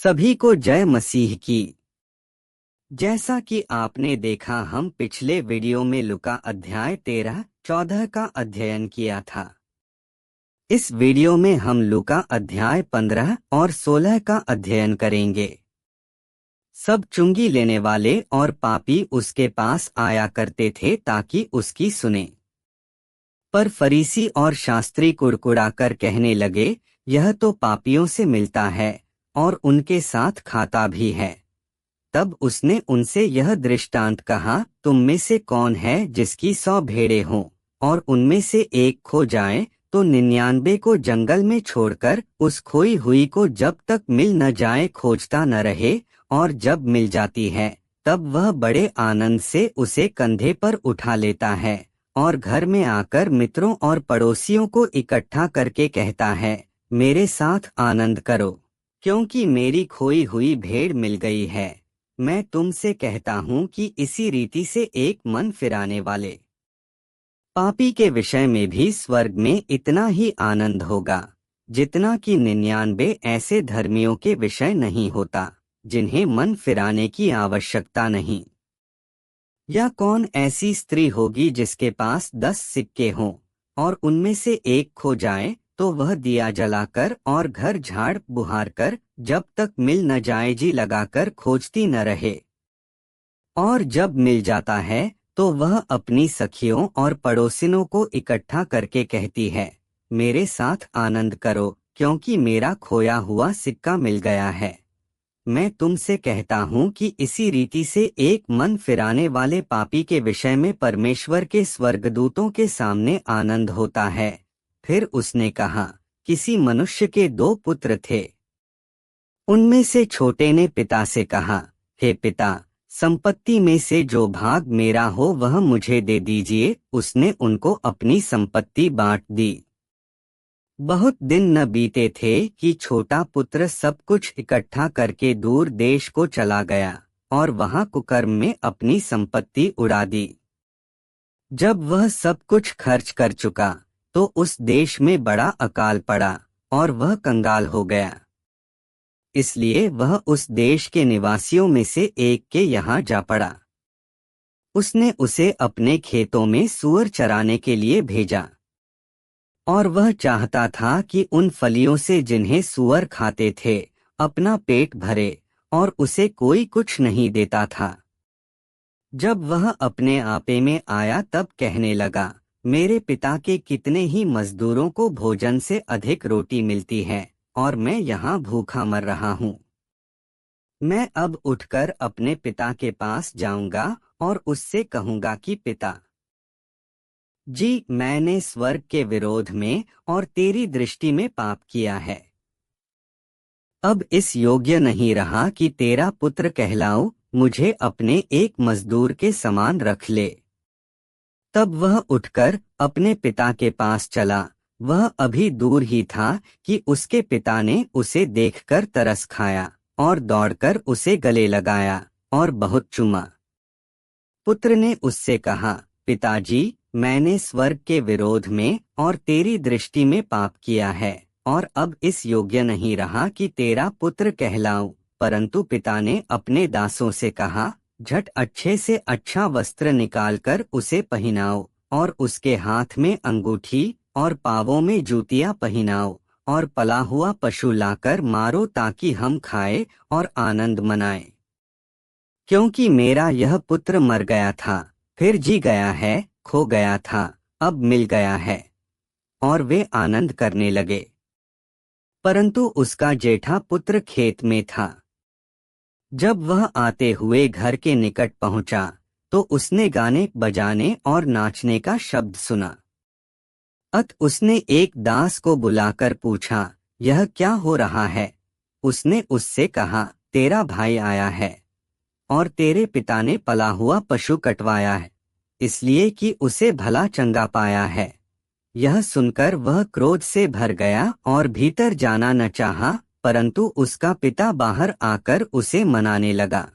सभी को जय मसीह की। जैसा कि आपने देखा, हम पिछले वीडियो में लूका अध्याय 13-14 का अध्ययन किया था। इस वीडियो में हम लूका अध्याय 15 और 16 का अध्ययन करेंगे। सब चुंगी लेने वाले और पापी उसके पास आया करते थे ताकि उसकी सुने। पर फरीसी और शास्त्री कुड़कुड़ाकर कहने लगे, यह तो पापियों से मिलता है और उनके साथ खाता भी है। तब उसने उनसे यह दृष्टांत कहा, तुम में से कौन है जिसकी 100 भेड़ें हों और उनमें से एक खो जाए तो 99 को जंगल में छोड़कर उस खोई हुई को जब तक मिल न जाए खोजता न रहे, और जब मिल जाती है तब वह बड़े आनंद से उसे कंधे पर उठा लेता है और घर में आकर मित्रों और पड़ोसियों को इकट्ठा करके कहता है, मेरे साथ आनंद करो, क्योंकि मेरी खोई हुई भेड़ मिल गई है। मैं तुमसे कहता हूँ कि इसी रीति से एक मन फिराने वाले पापी के विषय में भी स्वर्ग में इतना ही आनंद होगा जितना कि 99 ऐसे धर्मियों के विषय नहीं होता जिन्हें मन फिराने की आवश्यकता नहीं। या कौन ऐसी स्त्री होगी जिसके पास 10 सिक्के हों और उनमें से एक खो जाए तो वह दिया जलाकर और घर झाड़ बुहार कर जब तक मिल न जाए जी लगाकर खोजती न रहे, और जब मिल जाता है तो वह अपनी सखियों और पड़ोसिनों को इकट्ठा करके कहती है, मेरे साथ आनंद करो, क्योंकि मेरा खोया हुआ सिक्का मिल गया है। मैं तुमसे कहता हूँ कि इसी रीति से एक मन फिराने वाले पापी के विषय में परमेश्वर के स्वर्गदूतों के सामने आनंद होता है। फिर उसने कहा, किसी मनुष्य के 2 पुत्र थे। उनमें से छोटे ने पिता से कहा, हे पिता, संपत्ति में से जो भाग मेरा हो वह मुझे दे दीजिए। उसने उनको अपनी संपत्ति बांट दी। बहुत दिन न बीते थे कि छोटा पुत्र सब कुछ इकट्ठा करके दूर देश को चला गया और वहां कुकर्म में अपनी संपत्ति उड़ा दी। जब वह सब कुछ खर्च कर चुका तो उस देश में बड़ा अकाल पड़ा और वह कंगाल हो गया। इसलिए वह उस देश के निवासियों में से एक के यहाँ जा पड़ा। उसने उसे अपने खेतों में सूअर चराने के लिए भेजा, और वह चाहता था कि उन फलियों से जिन्हें सूअर खाते थे अपना पेट भरे, और उसे कोई कुछ नहीं देता था। जब वह अपने आपे में आया तब कहने लगा, मेरे पिता के कितने ही मजदूरों को भोजन से अधिक रोटी मिलती है और मैं यहाँ भूखा मर रहा हूँ। मैं अब उठकर अपने पिता के पास जाऊंगा और उससे कहूंगा कि पिता जी, मैंने स्वर्ग के विरोध में और तेरी दृष्टि में पाप किया है। अब इस योग्य नहीं रहा कि तेरा पुत्र कहलाऊं, मुझे अपने एक मजदूर के समान रख ले। तब वह उठकर अपने पिता के पास चला। वह अभी दूर ही था कि उसके पिता ने उसे देखकर तरस खाया और दौड़कर उसे गले लगाया और बहुत चूमा। पुत्र ने उससे कहा, पिताजी, मैंने स्वर्ग के विरोध में और तेरी दृष्टि में पाप किया है और अब इस योग्य नहीं रहा कि तेरा पुत्र कहलाऊं। परंतु पिता ने अपने दासों से कहा, झट अच्छे से अच्छा वस्त्र निकालकर उसे पहनाओ और उसके हाथ में अंगूठी और पांवों में जूतियां पहनाओ, और पला हुआ पशु लाकर मारो ताकि हम खाएं और आनंद मनाएं। क्योंकि मेरा यह पुत्र मर गया था, फिर जी गया है, खो गया था, अब मिल गया है। और वे आनंद करने लगे। परंतु उसका जेठा पुत्र खेत में था। जब वह आते हुए घर के निकट पहुंचा तो उसने गाने बजाने और नाचने का शब्द सुना। उसने एक दास को बुलाकर पूछा, यह क्या हो रहा है? उसने उससे कहा, तेरा भाई आया है और तेरे पिता ने पला हुआ पशु कटवाया है, इसलिए कि उसे भला चंगा पाया है। यह सुनकर वह क्रोध से भर गया और भीतर जाना न चाहा, परंतु उसका पिता बाहर आकर उसे मनाने लगा।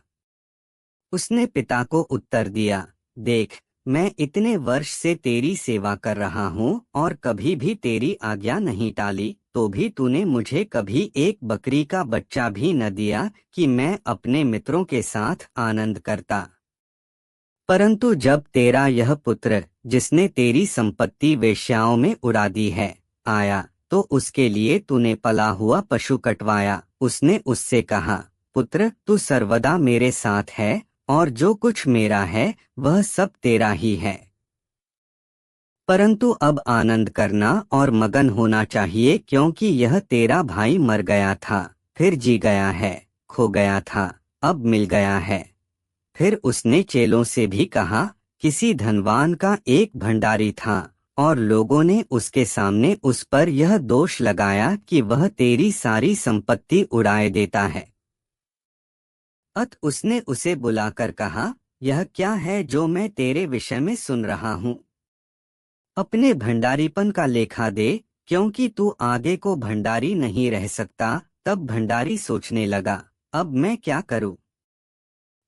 उसने पिता को उत्तर दिया, देख, मैं इतने वर्ष से तेरी सेवा कर रहा हूँ और कभी भी तेरी आज्ञा नहीं टाली, तो भी तूने मुझे कभी एक बकरी का बच्चा भी न दिया कि मैं अपने मित्रों के साथ आनंद करता। परंतु जब तेरा यह पुत्र, जिसने तेरी संपत्ति वेश्याओं में उड़ा दी है, आया, तो उसके लिए तूने पला हुआ पशु कटवाया। उसने उससे कहा, पुत्र, तू सर्वदा मेरे साथ है, और जो कुछ मेरा है वह सब तेरा ही है। परंतु अब आनंद करना और मगन होना चाहिए, क्योंकि यह तेरा भाई मर गया था, फिर जी गया है, खो गया था, अब मिल गया है। फिर उसने चेलों से भी कहा, किसी धनवान का एक भंडारी था, और लोगों ने उसके सामने उस पर यह दोष लगाया कि वह तेरी सारी संपत्ति उड़ाए देता है। अत उसने उसे बुलाकर कहा, यह क्या है जो मैं तेरे विषय में सुन रहा हूँ? अपने भंडारीपन का लेखा दे, क्योंकि तू आगे को भंडारी नहीं रह सकता। तब भंडारी सोचने लगा, अब मैं क्या करूं?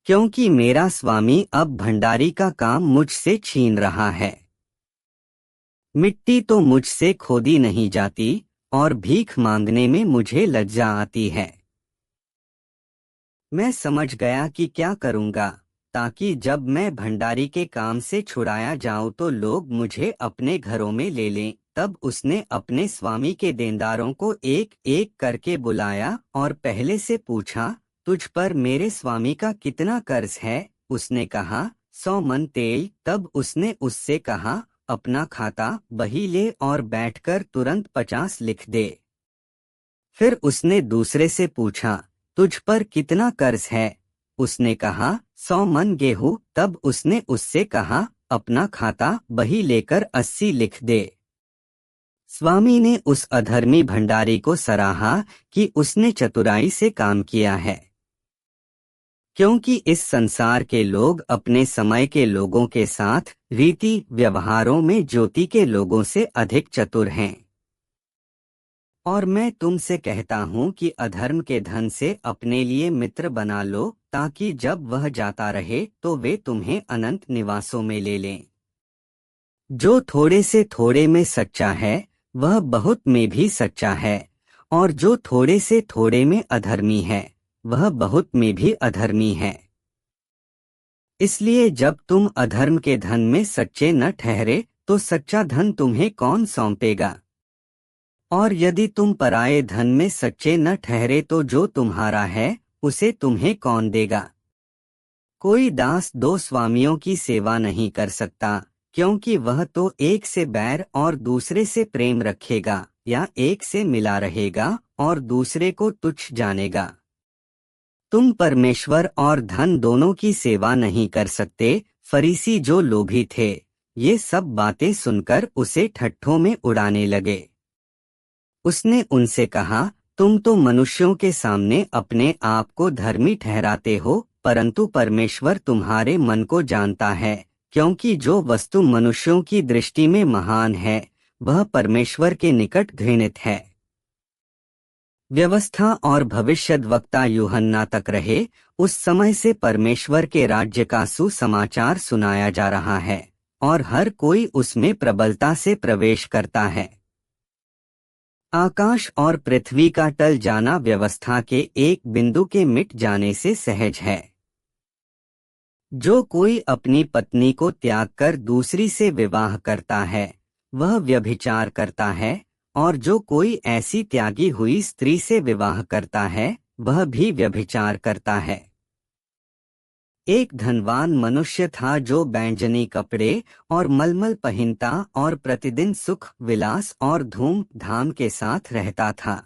क्योंकि मेरा स्वामी अब भंडारी का काम मुझसे छीन रहा है। मिट्टी तो मुझसे खोदी नहीं जाती, और भीख मांगने में मुझे लज्जा आती है। मैं समझ गया कि क्या करूंगा, ताकि जब मैं भंडारी के काम से छुड़ाया जाऊं तो लोग मुझे अपने घरों में ले लें। तब उसने अपने स्वामी के देनदारों को एक एक करके बुलाया और पहले से पूछा, तुझ पर मेरे स्वामी का कितना कर्ज है? उसने कहा, 100 मन तेल। तब उसने उससे कहा, अपना खाता बही ले और बैठकर तुरंत 50 लिख दे। फिर उसने दूसरे से पूछा, तुझ पर कितना कर्ज है? उसने कहा, 100 मन गेहूं। तब उसने उससे कहा, अपना खाता बही लेकर 80 लिख दे। स्वामी ने उस अधर्मी भंडारी को सराहा कि उसने चतुराई से काम किया है, क्योंकि इस संसार के लोग अपने समय के लोगों के साथ रीति व्यवहारों में ज्योति के लोगों से अधिक चतुर हैं। और मैं तुमसे कहता हूँ कि अधर्म के धन से अपने लिए मित्र बना लो, ताकि जब वह जाता रहे तो वे तुम्हें अनंत निवासों में ले लें। जो थोड़े से थोड़े में सच्चा है वह बहुत में भी सच्चा है, और जो थोड़े से थोड़े में अधर्मी है वह बहुत में भी अधर्मी है। इसलिए जब तुम अधर्म के धन में सच्चे न ठहरे तो सच्चा धन तुम्हें कौन सौंपेगा? और यदि तुम पराये धन में सच्चे न ठहरे तो जो तुम्हारा है उसे तुम्हें कौन देगा? कोई दास दो स्वामियों की सेवा नहीं कर सकता, क्योंकि वह तो एक से बैर और दूसरे से प्रेम रखेगा, या एक से मिला रहेगा और दूसरे को तुच्छ जानेगा। तुम परमेश्वर और धन दोनों की सेवा नहीं कर सकते। फरीसी जो लोभी थे, ये सब बातें सुनकर उसे ठट्ठों में उड़ाने लगे। उसने उनसे कहा, तुम तो मनुष्यों के सामने अपने आप को धर्मी ठहराते हो, परंतु परमेश्वर तुम्हारे मन को जानता है, क्योंकि जो वस्तु मनुष्यों की दृष्टि में महान है वह परमेश्वर के निकट घृणित है। व्यवस्था और भविष्यद्वक्ता यूहन्ना तक रहे, उस समय से परमेश्वर के राज्य का सुसमाचार सुनाया जा रहा है, और हर कोई उसमें प्रबलता से प्रवेश करता है। आकाश और पृथ्वी का टल जाना व्यवस्था के एक बिंदु के मिट जाने से सहज है। जो कोई अपनी पत्नी को त्याग कर दूसरी से विवाह करता है वह व्यभिचार करता है, और जो कोई ऐसी त्यागी हुई स्त्री से विवाह करता है वह भी व्यभिचार करता है। एक धनवान मनुष्य था जो बैंजनी कपड़े और मलमल पहनता और प्रतिदिन सुख विलास और धूम धाम के साथ रहता था।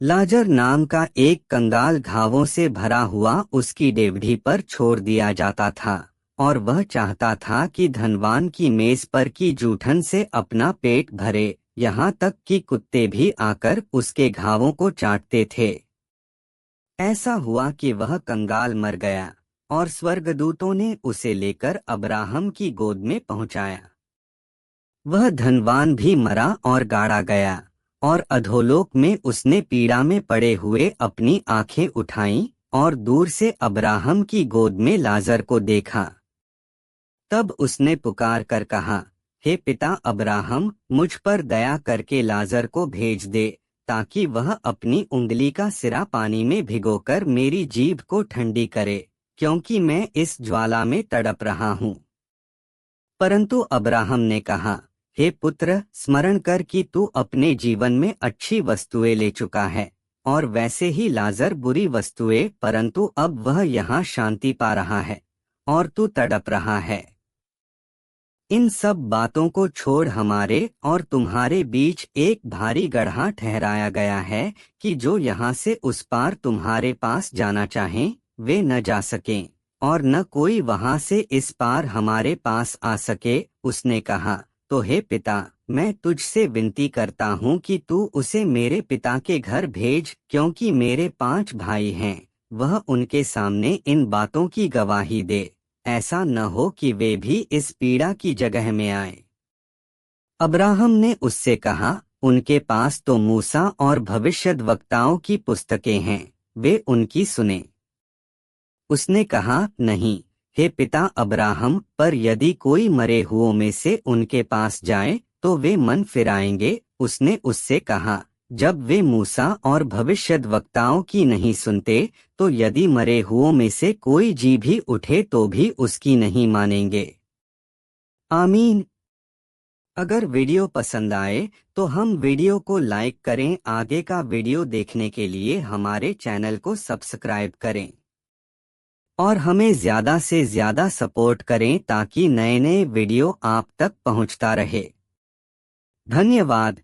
लाजर नाम का एक कंगाल घावों से भरा हुआ उसकी डेवढ़ी पर छोड़ दिया जाता था, और वह चाहता था कि धनवान की मेज पर की जूठन से अपना पेट भरे, यहाँ तक कि कुत्ते भी आकर उसके घावों को चाटते थे। ऐसा हुआ कि वह कंगाल मर गया, और स्वर्गदूतों ने उसे लेकर अब्राहम की गोद में पहुंचाया। वह धनवान भी मरा और गाड़ा गया, और अधोलोक में उसने पीड़ा में पड़े हुए अपनी आंखें उठाईं और दूर से अब्राहम की गोद में लाजर को देखा। तब उसने पुकार कर कहा, हे पिता अब्राहम, मुझ पर दया करके लाजर को भेज दे, ताकि वह अपनी उंगली का सिरा पानी में भिगोकर मेरी जीभ को ठंडी करे, क्योंकि मैं इस ज्वाला में तड़प रहा हूँ। परंतु अब्राहम ने कहा, हे पुत्र, स्मरण कर कि तू अपने जीवन में अच्छी वस्तुएं ले चुका है, और वैसे ही लाजर बुरी वस्तुएं, परंतु अब वह यहाँ शांति पा रहा है और तू तड़प रहा है। इन सब बातों को छोड़ हमारे और तुम्हारे बीच एक भारी गड्ढा ठहराया गया है, कि जो यहाँ से उस पार तुम्हारे पास जाना चाहें वे न जा सकें, और न कोई वहाँ से इस पार हमारे पास आ सके। उसने कहा, तो हे पिता, मैं तुझसे विनती करता हूँ कि तू उसे मेरे पिता के घर भेज, क्योंकि मेरे 5 भाई हैं, वह उनके सामने इन बातों की गवाही दे, ऐसा न हो कि वे भी इस पीड़ा की जगह में आए। अब्राहम ने उससे कहा, उनके पास तो मूसा और भविष्यद्वक्ताओं की पुस्तकें हैं, वे उनकी सुने। उसने कहा, नहीं हे पिता अब्राहम, पर यदि कोई मरे हुओं में से उनके पास जाए तो वे मन फिराएंगे। उसने उससे कहा, जब वे मूसा और भविष्यद्वक्ताओं की नहीं सुनते, तो यदि मरे हुओं में से कोई जी भी उठे तो भी उसकी नहीं मानेंगे। आमीन। अगर वीडियो पसंद आए तो हम वीडियो को लाइक करें। आगे का वीडियो देखने के लिए हमारे चैनल को सब्सक्राइब करें और हमें ज़्यादा से ज़्यादा सपोर्ट करें, ताकि नए नए वीडियो आप तक पहुंचता रहे। धन्यवाद।